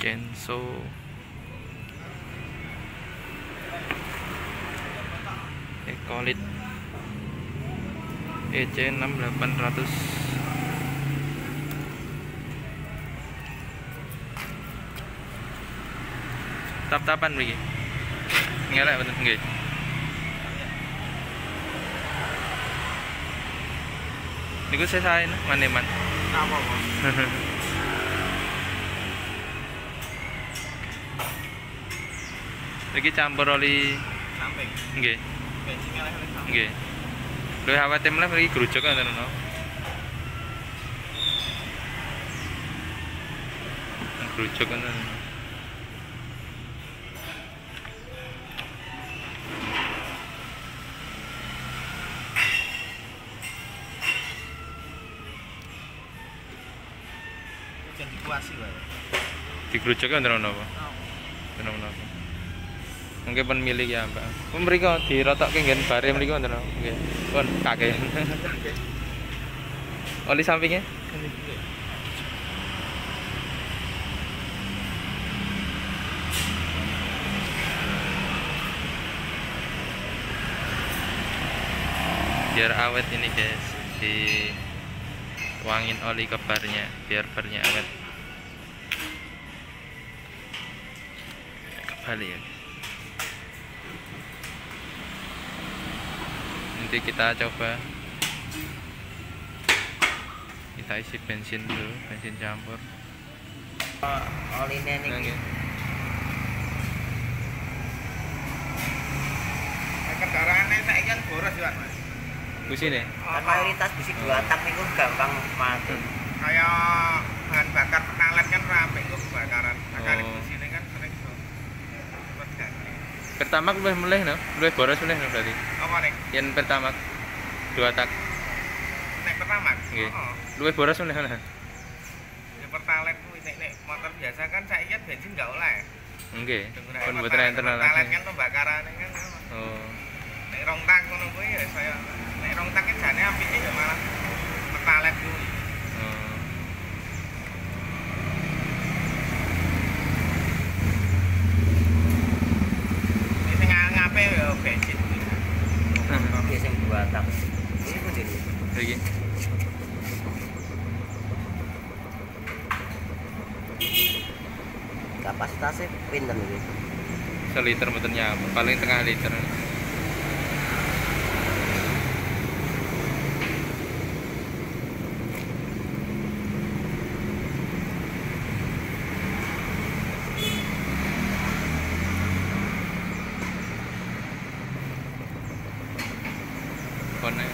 Kenso Ecolite EC6800. Tap-tapan begini ngelak betul nggih. Niku sesae maneman. Apa, Bos? Iki campur oli Samping. nggih. Bensin elek samping. Nggih. Lha awake mleh iki grujuk ngoten no. Grujuk ngoten. Jangan dikuasi wae. Digrujuk ngoten napa? Napa? Mungkin pun milik ya Mbak. Pun mriko dirotokke nggen bare mriko ngoten nggih. Pun kakek. Oli sampingnya? Biar awet ini guys, dituangin oli ke barnya biar barnya awet. Kembali ya. Nanti kita coba, kita isi bensin dulu, bensin campur. Oline niki. Kendaraane saiki kan boros ya, Mas. Busine. Kan mayoritas bisi 2 tak niku gampang mati. Kayak bahan bakar pertalite kan rapi kok kebakaran. Makane busine kan sering cepet ganti. Pertamax luwih meleh no, luwih boros meleh no berarti. Apa nih? Yen Pertamax 2 tak. Nek Pertamax. Nggih. Luwih boros meleh nah. Ya pertalite ku nek motor biasa kan saiki kan bensin enggak oleh. Nggih. Pun mboten enten pertalite kan pembakarane kan. Oh. Nek rong tak ngono kuwi ya saya nek rong tak jane apike ya malah pertalite kuwi. Oh. Iki sing ngape ya bensin kuwi. Motor sing 2 tak. Iki ku jadi. Iki. Kapasitasnya pinten iki? 1 liter mboten nyampe, paling tengah liter. Konek.